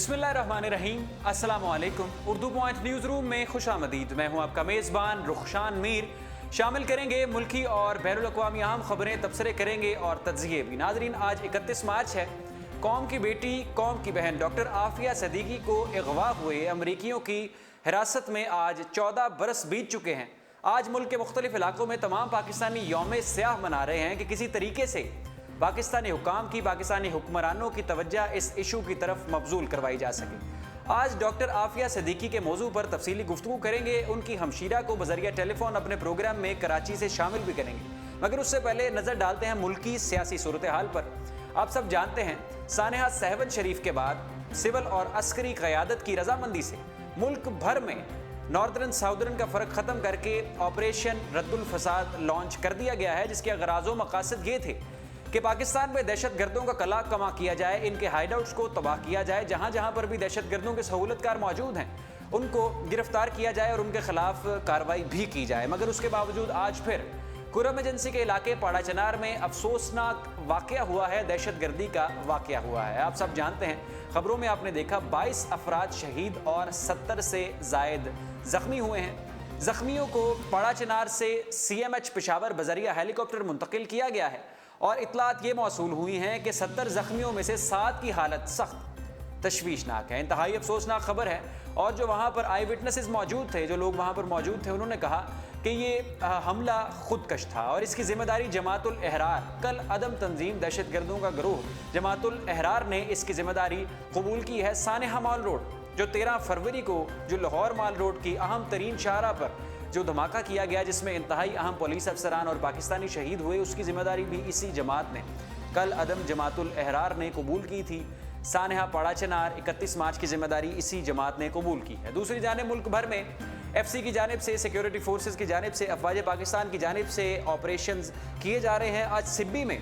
बिस्मिल्लाहिर्रहमानिर्रहीम, अस्सलाम वालेकुम। उर्दू पॉइंट न्यूज़ रूम में खुशामदीद। मैं हूँ आपका मेज़बान रुखशान मीर। शामिल करेंगे मुल्की और बैनुल अक़वामी अहम खबरें, तबसरे करेंगे और तज्ज़िये भी। नाज़रीन, आज 31 मार्च है। कौम की बेटी, कौम की बहन डॉक्टर आफिया सिद्दीकी को अगवा हुए अमरीकियों की हिरासत में आज 14 बरस बीत चुके हैं। आज मुल्क के मुख्तलिफ इलाकों में तमाम पाकिस्तानी यौम स्याह मना रहे हैं कि किसी तरीके से पाकिस्तानी हुक्काम की, पाकिस्तानी हुक्मरानों की तवज्जो इस इशू की तरफ मबजूल करवाई जा सके। आज डॉक्टर आफिया सिद्दीकी के मौजू पर तफसीली गुफ्तगू करेंगे। उनकी हमशीरा को बजरिया टेलीफोन अपने प्रोग्राम में कराची से शामिल भी करेंगे, मगर उससे पहले नज़र डालते हैं मुल्की सियासी सूरत हाल पर। आप सब जानते हैं, सानेहा सहवत शरीफ के बाद सिविल और अस्करी क़यादत की रजामंदी से मुल्क भर में नॉर्दर्न साउदर्न का फ़र्क ख़त्म करके ऑपरेशन रद्दुल फसाद लॉन्च कर दिया गया है, जिसके अगराज़ व मकासद ये थे कि पाकिस्तान में दहशत गर्दों का कला कमा किया जाए, इनके हाइडआउट्स को तबाह किया जाए, जहाँ जहाँ पर भी दहशत गर्दों के सहूलतकार मौजूद हैं उनको गिरफ्तार किया जाए और उनके खिलाफ कार्रवाई भी की जाए। मगर उसके बावजूद आज फिर कुरम एजेंसी के इलाके पाड़ा चनार में अफसोसनाक वाक़या हुआ है, दहशत गर्दी का वाक़या हुआ है। आप सब जानते हैं, खबरों में आपने देखा 22 अफराद शहीद और 70 से ज़ायद ज़ख्मी हुए हैं। ज़ख्मियों को पाड़ा चनार से CMH पेशावर बजरिया हेलीकॉप्टर मुंतकिल किया गया है और इतलात ये मौसूल हुई हैं कि 70 ज़ख्मियों में से 7 की हालत सख्त तशवीशनाक है। इंतहाई अफसोसनाक खबर है। और जो वहाँ पर आई विटनेसेस मौजूद थे, जो लोग वहाँ पर मौजूद थे, उन्होंने कहा कि ये हमला खुदकश था और इसकी ज़िम्मेदारी जमातुल अहरार, कल अदम तंजीम दहशत गर्दों का गिरोह जमातुल अहरार ने इसकी ज़िम्मेदारी कबूल की है। सानेहा मॉल रोड, जो 13 फरवरी को जो लाहौर मॉल रोड की अहम तरीन शाहरा पर जो धमाका किया गया, जिसमें इंतहाई अहम पुलिस अफसरान और पाकिस्तानी शहीद हुए, उसकी ज़िम्मेदारी भी इसी जमात ने, कल अदम जमातुल अहरार ने कबूल की थी। सानेहा पाड़ा चनार 31 मार्च की ज़िम्मेदारी इसी जमात ने कबूल की है। दूसरी जानिब मुल्क भर में FC की जानिब से, सिक्योरिटी फोर्सेस की जानिब से, अफवाज पाकिस्तान की जानिब से ऑपरेशन किए जा रहे हैं। आज सिब्बी में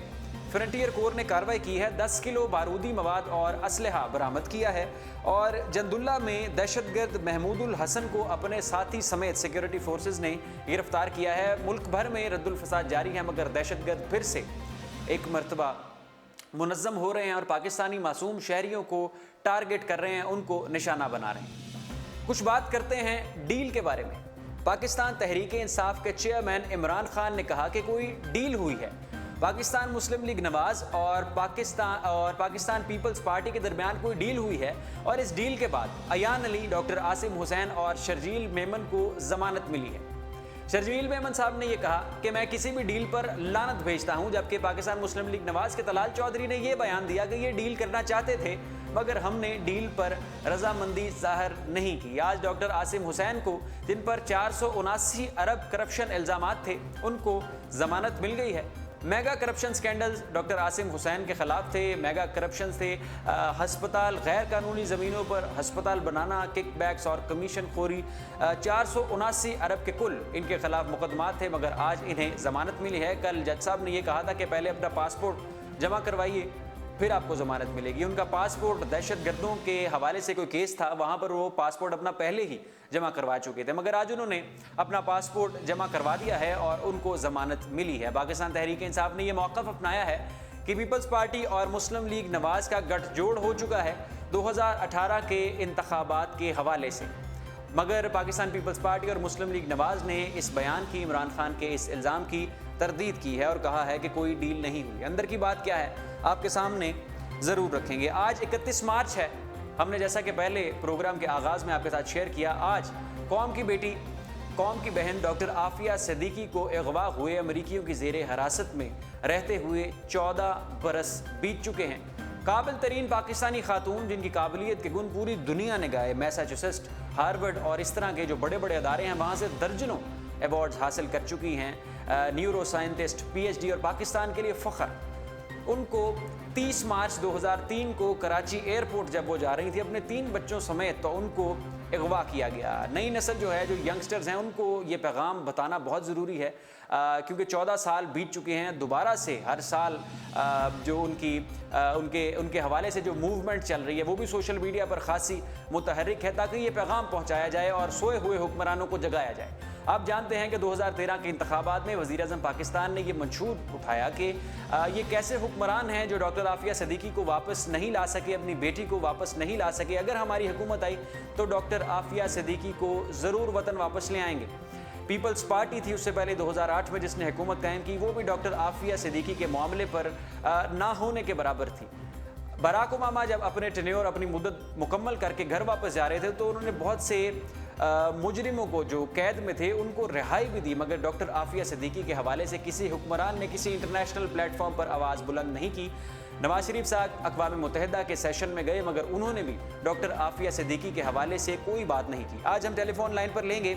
फ्रंटियर कोर ने कार्रवाई की है, 10 किलो बारूदी मवाद और असलहा बरामद किया है। और जंदुल्ला में दहशतगर्द महमूदुल हसन को अपने साथी समेत सिक्योरिटी फोर्सेस ने गिरफ्तार किया है। मुल्क भर में रद्दुल फसाद जारी है, मगर दहशतगर्द फिर से एक मरतबा मुनज़्ज़म हो रहे हैं और पाकिस्तानी मासूम शहरियों को टारगेट कर रहे हैं, उनको निशाना बना रहे हैं। कुछ बात करते हैं डील के बारे में। पाकिस्तान तहरीक इंसाफ के चेयरमैन इमरान खान ने कहा कि कोई डील हुई है। पाकिस्तान मुस्लिम लीग नवाज और पाकिस्तान पीपल्स पार्टी के दरमियान कोई डील हुई है और इस डील के बाद अयान अली, डॉक्टर आसिम हुसैन और शर्जील मेमन को जमानत मिली है। शर्जील मेमन साहब ने यह कहा कि मैं किसी भी डील पर लानत भेजता हूं, जबकि पाकिस्तान मुस्लिम लीग नवाज के तलाल चौधरी ने यह बयान दिया कि ये डील करना चाहते थे, मगर हमने डील पर रजामंदी जाहिर नहीं की। आज डॉक्टर आसिम हुसैन को, जिन पर 479 अरब करप्शन इल्ज़ामात थे, उनको जमानत मिल गई है। Mega corruption scandals doctor Asim Hussain के ख़िलाफ़ थे, मेगा करप्शन थे, हस्पताल, गैर कानूनी ज़मीनों पर हस्पताल बनाना, किकबैक्स और कमीशन खोरी, 479 अरब के कुल इनके ख़िलाफ़ मुकदमात थे, मगर आज इन्हें ज़मानत मिली है। कल जज साहब ने यह कहा था कि पहले अपना पासपोर्ट जमा करवाइए, फिर आपको ज़मानत मिलेगी। उनका पासपोर्ट दहशत गर्दों के हवाले से कोई केस था, वहाँ पर वो पासपोर्ट अपना पहले ही जमा करवा चुके थे, मगर आज उन्होंने अपना पासपोर्ट जमा करवा दिया है और उनको ज़मानत मिली है। पाकिस्तान तहरीक इंसाफ ने यह मौक़िफ़ अपनाया है कि पीपल्स पार्टी और मुस्लिम लीग नवाज का गठजोड़ हो चुका है 2018 के इंतखाबात के हवाले से, मगर पाकिस्तान पीपल्स पार्टी और मुस्लिम लीग नवाज ने इस बयान की, इमरान खान के इस इल्ज़ाम की तरदीद की है और कहा है कि कोई डील नहीं हुई। अंदर की बात क्या है आपके सामने ज़रूर रखेंगे। आज 31 मार्च है। हमने जैसा कि पहले प्रोग्राम के आगाज़ में आपके साथ शेयर किया, आज कौम की बेटी, कौम की बहन डॉक्टर आफिया सिद्दीकी को अगवा हुए अमरीकियों की ज़ेरे हिरासत में रहते हुए 14 बरस बीत चुके हैं। काबिल तरीन पाकिस्तानी खातून, जिनकी काबिलियत के गुण पूरी दुनिया ने गाए, मैसाचुसेट्स, हार्वर्ड और इस तरह के जो बड़े बड़े अदारे हैं, वहाँ से दर्जनों अवार्ड्स हासिल कर चुकी हैं, न्यूरो साइंटिस्ट, PhD, और पाकिस्तान के लिए फ़ख्र। उनको 30 मार्च 2003 को कराची एयरपोर्ट जब वो जा रही थी अपने 3 बच्चों समेत, तो उनको अगवा किया गया। नई नस्ल जो है, जो यंगस्टर्स हैं, उनको ये पैगाम बताना बहुत ज़रूरी है, क्योंकि 14 साल बीत चुके हैं। दोबारा से हर साल जो उनके हवाले से जो मूवमेंट चल रही है, वो भी सोशल मीडिया पर ख़ासी मुतहर्रिक है, ताकि ये पैगाम पहुँचाया जाए और सोए हुए हुक्मरानों को जगाया जाए। آپ جانتے ہیں کہ 2013 کے انتخابات میں وزیر اعظم پاکستان نے یہ منشور اٹھایا کہ یہ کیسے حکمران ہیں جو ڈاکٹر عافیہ صدیقی کو واپس نہیں لا سکے، اپنی بیٹی کو واپس نہیں لا سکے۔ اگر ہماری حکومت آئی تو ڈاکٹر عافیہ صدیقی کو ضرور وطن واپس لے آئیں گے۔ پیپلز پارٹی تھی اس سے پہلے 2008 میں جس نے حکومت قائم کی، وہ بھی ڈاکٹر عافیہ صدیقی کے معاملے پر نہ ہونے کے برابر تھی۔ باراک اوباما جب اپنے ٹینیور اپنی مدت مکمل کر کے گھر واپس جا رہے تھے تو انہوں نے بہت سے مجرموں کو جو قید میں تھے ان کو رہائی بھی دی، مگر ڈاکٹر عافیہ صدیقی کے حوالے سے کسی حکمران نے کسی انٹرنیشنل پلیٹ فارم پر آواز بلند نہیں کی۔ نواز شریف صاحب اقوام متحدہ کے سیشن میں گئے مگر انہوں نے بھی ڈاکٹر عافیہ صدیقی کے حوالے سے کوئی بات نہیں کی۔ آج ہم ٹیلی فون لائن پر لیں گے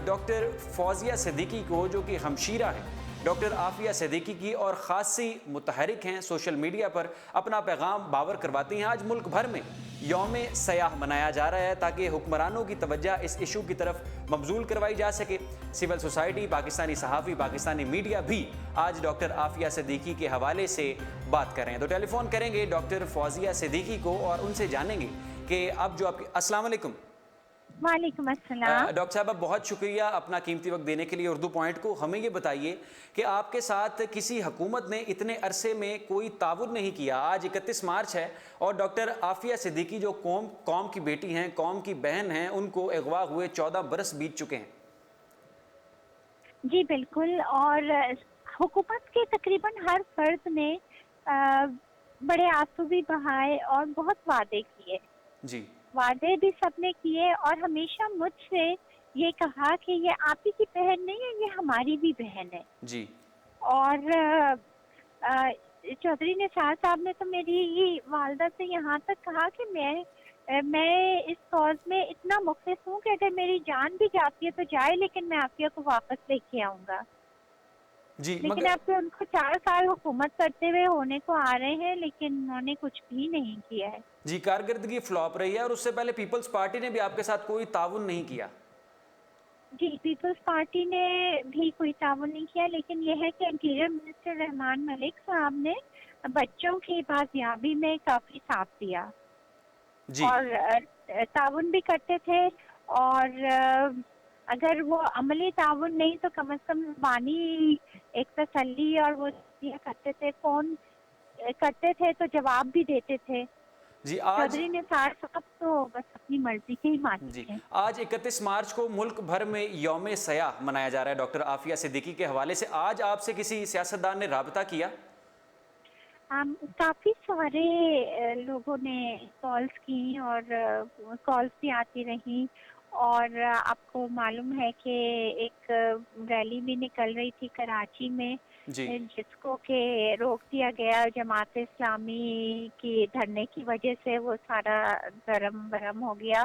ڈاکٹر فوزیہ صدیقی کو، جو کہ ہمشیرہ ہیں ڈاکٹر عافیہ صدیقی کی اور خاصی متحرک ہیں، سوشل میڈیا پر اپنا پیغام باور کرواتی ہیں۔ آج ملک بھر میں یوم سیاح منایا جا رہا ہے تاکہ حکمرانوں کی توجہ اس ایشو کی طرف مبذول کروائی جا سکے۔ سول سوسائٹی، پاکستانی صحافی، پاکستانی میڈیا بھی آج ڈاکٹر عافیہ صدیقی کے حوالے سے بات کر رہے ہیں۔ تو ٹیلی فون کریں گے ڈاکٹر فوزیہ صدیقی کو اور ان سے جانیں گے کہ اب جو آپ کی... السلام علیکم۔ وعلیکم السلام۔ ڈاکٹر صاحبہ بہت شکریہ اپنا قیمتی وقت دینے کے لیے اردو پوائنٹ کو۔ ہمیں یہ بتائیے کہ آپ کے ساتھ کسی حکومت نے اتنے عرصے میں کوئی تعاون نہیں کیا۔ آج 31 مارچ ہے اور ڈاکٹر عافیہ صدیقی جو قوم کی بیٹی ہیں، قوم کی بہن ہیں، ان کو اغوا ہوئے 14 برس بیت چکے ہیں۔ جی بالکل، اور حکومت کے تقریباً ہر فرد نے بڑے آنسو بھی بہائے اور بہت وعدے کیے۔ جی وعدے بھی سب نے کیے اور ہمیشہ مجھ سے یہ کہا کہ یہ آپ ہی کی بہن نہیں ہے، یہ ہماری بھی بہن ہے۔ جی اور چودھری نثار صاحب نے تو میری والدہ سے یہاں تک کہا کہ میں اس کاز میں اتنا مخلص ہوں کہ اگر میری جان بھی جاتی ہے تو جائے، لیکن میں عافیہ کو واپس لے کے آؤں گا۔ جی لیکن اب تو ان کو 4 سال حکومت کرتے ہوئے ہونے کو آ رہے ہیں، لیکن انہوں نے کچھ بھی نہیں کیا ہے۔ جی کارکردگی فلاپ رہی ہے اور اس سے پہلے پیپلز پارٹی نے بھی آپ کے ساتھ کوئی تعاون نہیں کیا۔ جی پیپلز پارٹی نے بھی کوئی تعاون نہیں کیا، لیکن یہ ہے کہ انٹیریئر منسٹر رحمان ملک صاحب نے بچوں کی بازیابی میں کافی ساتھ دیا جی اور تعاون بھی کرتے تھے، اور اگر وہ عملی تعاون نہیں تو کم از کم زبانی ایک تسلی اور وہ دیا کرتے تھے، فون کرتے تھے تو جواب بھی دیتے تھے۔ جی آج چودھری نثار صاحب تو بس اپنی مرضی کے ہی جی مالک ہیں۔ آج 31 مارچ کو ملک بھر میں یوم سیاح منایا جا رہا ہے ڈاکٹر عافیہ صدیقی کے حوالے سے۔ آج آپ سے کسی سیاستدان نے رابطہ کیا؟ کافی سارے لوگوں نے کالز کی اور کالز بھی آتی رہیں، اور آپ کو معلوم ہے کہ ایک ریلی بھی نکل رہی تھی کراچی میں جی جس کو کہ روک دیا گیا جماعت اسلامی کی دھرنے کی وجہ سے، وہ سارا گرم برم ہو گیا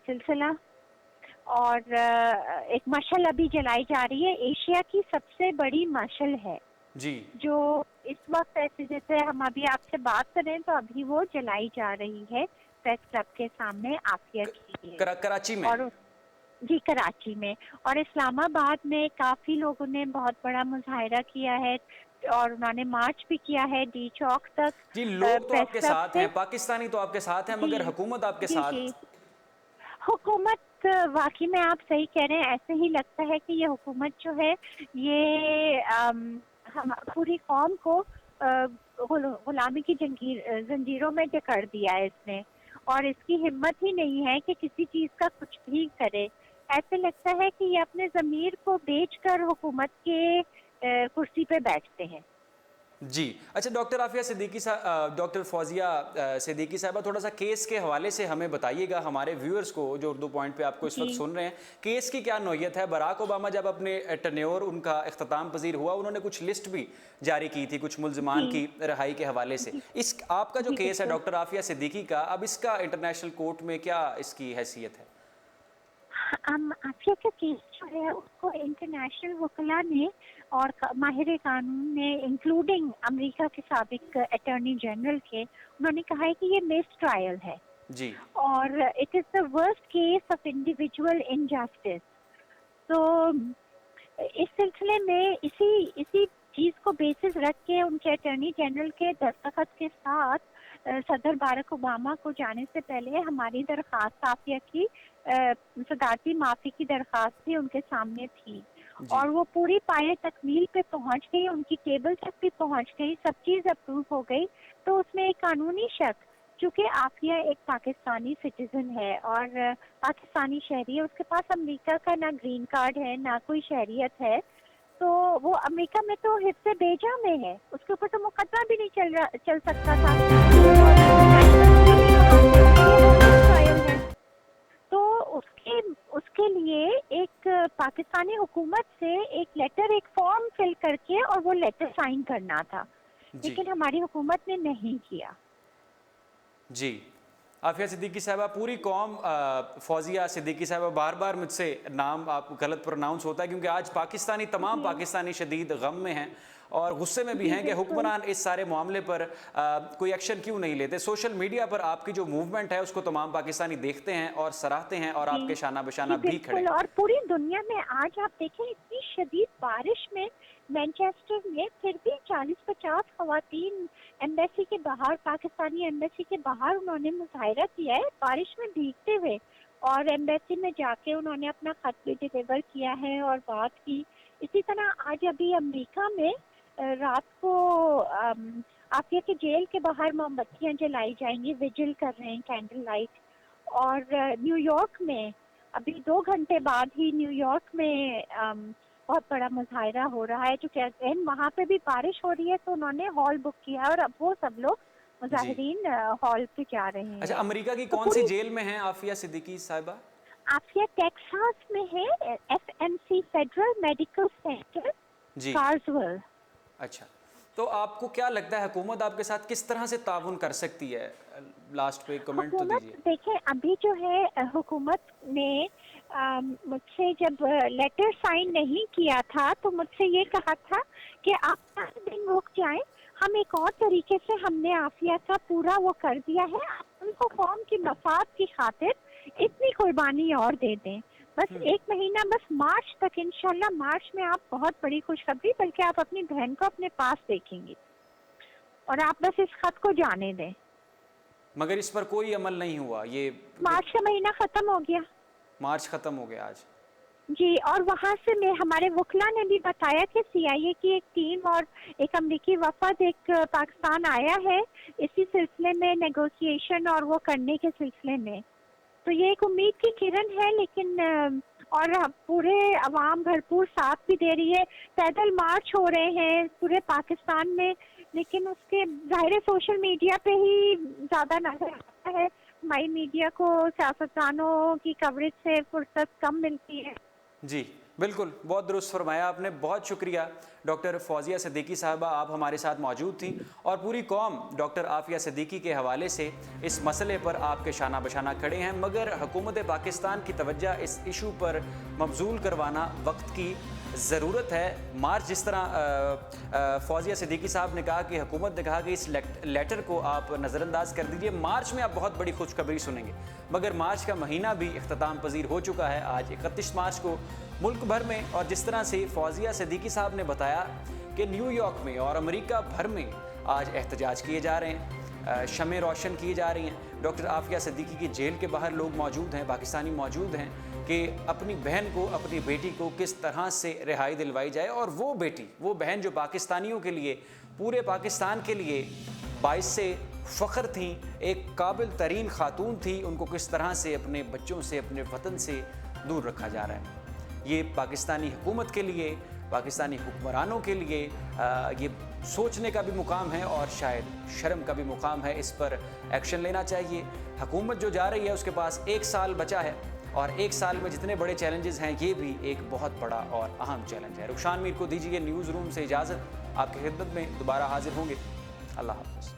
سلسلہ۔ اور ایک مشعل ابھی جلائی جا رہی ہے، ایشیا کی سب سے بڑی مشعل ہے جی جو اس وقت ایسے جیسے ہم ابھی آپ سے بات کریں تو ابھی وہ جلائی جا رہی ہے پریس کلب کے سامنے عافیہ کے لیے، کراچی میں۔ اور جی کراچی میں، اور اسلام آباد میں کافی لوگوں نے بہت بڑا مظاہرہ کیا ہے اور انہوں نے مارچ بھی کیا ہے ڈی چوک تک۔ جی لوگ تو آپ پریس کے کلب ساتھ سے ہیں، پاکستانی تو آپ کے ساتھ ہیں، مگر حکومت آپ کے جی ساتھ؟ حکومت واقعی میں آپ صحیح کہہ رہے ہیں، ایسے ہی لگتا ہے کہ یہ حکومت جو ہے یہ ہم پوری قوم کو غلامی کی زنجیروں میں جکڑ دیا ہے اس نے، اور اس کی ہمت ہی نہیں ہے کہ کسی چیز کا کچھ بھی کرے۔ ایسے لگتا ہے کہ یہ اپنے ضمیر کو بیچ کر حکومت کے کرسی پہ بیٹھتے ہیں۔ جی اچھا ڈاکٹر عافیہ صدیقی صاحب، ڈاکٹر فوزیہ صدیقی صاحبہ، تھوڑا سا کیس کے حوالے سے ہمیں بتائیے گا، ہمارے ویورز کو جو اردو پوائنٹ پہ آپ کو اس وقت سن رہے ہیں، کیس کی کیا نوعیت ہے؟ باراک اوباما جب اپنے ٹینیور ان کا اختتام پذیر ہوا، انہوں نے کچھ لسٹ بھی جاری کی تھی کچھ ملزمان کی رہائی کے حوالے سے۔ اس آپ کا جو کیس ہے ڈاکٹر عافیہ صدیقی کا، اب اس کا انٹرنیشنل کورٹ میں کیا اس کی حیثیت ہے؟ عافیہ کا کیس جو ہے اس کو انٹرنیشنل وکلاء نے اور ماہر قانون نے انکلوڈنگ امریکہ کے سابق اٹارنی جنرل کے، انہوں نے کہا ہے کہ یہ مس ٹرائل ہے جی اور it is the worst case of individual injustice. تو اس سلسلے میں اسی चीज़ को बेसिस रख के उनके अटॉर्नी जनरल के दस्तखत के साथ सदर बारक ओबामा को जाने से पहले हमारी दरख्वास्त आफिया की सदारती माफ़ी की दरख्वास्त भी उनके सामने थी और वो पूरी पाए तकमील पे पहुंच गई, उनकी टेबल तक भी पहुंच गई, सब चीज़ अप्रूव हो गई। तो उसमें एक कानूनी शक, चूँकि आफिया एक पाकिस्तानी सिटीज़न है और पाकिस्तानी शहरी है, उसके पास अमेरिका का ना ग्रीन कार्ड है ना कोई शहरियत है, तो वो अमेरिका में तो हिस्से बेजा में है, उसके ऊपर तो मुकदमा भी नहीं चल सकता था। तो उसके लिए एक पाकिस्तानी हुकूमत से एक लेटर, एक फॉर्म फिल करके और वो लेटर साइन करना था, लेकिन हमारी हुकूमत ने नहीं किया। जी आफिया सिद्दीकी साहबा, पूरी कौम फौजिया सिद्दीकी साहबा, बार बार मुझसे नाम आप गलत प्रोनाउंस होता है क्योंकि आज पाकिस्तानी तमाम पाकिस्तानी शदीद गम में हैं और गुस्से में भी हैं कि हुक्मरान इस सारे मामले पर कोई एक्शन क्यों नहीं लेते। सोशल मीडिया पर आपकी जो मूवमेंट है उसको तमाम पाकिस्तानी देखते हैं और सराहते हैं और आपके शाना बशाना भी खड़े हैं। और पूरी दुनिया में आज आप देखें इतनी शदीद बारिश में मैनचेस्टर में फिर भी 40-50 खवातीन एम्बेसी के बाहर, पाकिस्तानी एम्बेसी के बाहर उन्होंने मुजाहिरा किया है बारिश में भीगते हुए, और एम्बेसी में जाके उन्होंने अपना खत भी डिलीवर किया है और बात की। इसी तरह आज अभी अमेरिका में रात को आफिया के जेल के बाहर मोमबत्तियां जलाई जाएंगी, विजिल कर रहे हैं, कैंडल लाइट। और न्यूयॉर्क में अभी 2 घंटे बाद ही न्यूयॉर्क में बहुत बड़ा मुजाहिरा हो रहा है, जो कहते हैं वहाँ पे भी बारिश हो रही है, तो उन्होंने हॉल बुक किया है और अब वो सब लोग मुजाहिरीन हॉल पे जा रहे हैं। अच्छा, अमेरिका की कौन सी जेल में है आफिया सिद्दीकी साहिबा? आफिया टेक्सास में है, FMC फेडरल मेडिकल सेंटर कार्सवेल। अच्छा, तो आपको क्या लगता है हुकूमत आपके साथ किस तरह से ताउन कर सकती है? लास्ट पे कमेंट तो दीजिए। देखें, अभी जो है हुकूमत ने मुझसे जब लेटर साइन नहीं किया था तो मुझसे ये कहा था कि आप 10 दिन रुक जाएं, हम एक और तरीके से हमने आफिया का पूरा वो कर दिया है, आप उनको कौम की मफाद की खातिर इतनी कुर्बानी और दे दें, बस 1 महीना, बस मार्च तक, इंशाल्लाह मार्च में आप बहुत बड़ी खुशखबरी, बल्कि आप अपनी बहन को अपने पास देखेंगी और आप बस इस खत को जाने दें। मगर इस पर कोई अमल नहीं हुआ। ये मार्च का महीना खत्म हो गया, मार्च खत्म हो गया आज जी। और वहाँ से हमारे वकला ने भी बताया कि CIA की एक टीम और एक अमरीकी वफद एक पाकिस्तान आया है इसी सिलसिले में, नेगोशिएशन और वो करने के सिलसिले में। तो ये एक उम्मीद की किरण है, लेकिन और पूरे अवाम भरपूर साथ भी दे रही है। पैदल मार्च हो रहे हैं पूरे पाकिस्तान में, लेकिन उसके ज़ाहिर सोशल मीडिया पे ही ज़्यादा नजर आता है। हमारी मीडिया को सियासतदानों की कवरेज से फुर्सत कम मिलती है। जी बिल्कुल, बहुत दुरुस्त फरमाया आपने। बहुत शुक्रिया डॉक्टर फौजिया सिद्दीकी साहबा, आप हमारे साथ मौजूद थी और पूरी कौम डॉक्टर आफिया सिद्दीकी के हवाले से इस मसले पर आपके शाना बशाना खड़े हैं। मगर हुकूमत पाकिस्तान की तवज्जो इस इशू पर मबजूल करवाना वक्त की ज़रूरत है। मार्च, जिस तरह फौजिया सिद्दीकी साहब ने कहा कि हुकूमत ने कहा कि इस लेटर को आप नज़रअंदाज कर दीजिए, मार्च में आप बहुत बड़ी खुशखबरी सुनेंगे, मगर मार्च का महीना भी इख्तिताम पजीर हो चुका है। आज 31 मार्च को मुल्क भर में, और जिस तरह से फौजिया सिद्दीकी साहब ने बताया कि न्यूयॉर्क में और अमेरिका भर में आज एहतजाज किए जा रहे हैं, शमें रोशन की जा रही हैं। डॉक्टर आफिया सिद्दीकी की जेल के बाहर लोग मौजूद हैं, पाकिस्तानी मौजूद हैं कि अपनी बहन को, अपनी बेटी को किस तरह से रिहाई दिलवाई जाए। और वो बेटी, वो बहन जो पाकिस्तानियों के लिए, पूरे पाकिस्तान के लिए बाइस से फ़ख्र थी, एक काबिल तरीन खातून थी, उनको किस तरह से अपने बच्चों से, अपने वतन से दूर रखा जा रहा है। ये पाकिस्तानी हुकूमत के लिए, पाकिस्तानी हुक्मरानों के लिए ये सोचने का भी मुकाम है और शायद शर्म का भी मुकाम है। इस पर एक्शन लेना चाहिए। हुकूमत जो जा रही है उसके पास 1 साल बचा है और 1 साल में जितने बड़े चैलेंजेस हैं, ये भी एक बहुत बड़ा और अहम चैलेंज है। रुखसान मीर को दीजिए न्यूज़ रूम से इजाज़त, आपकी खिदमत में दोबारा हाजिर होंगे। अल्लाह हाफ़िज़।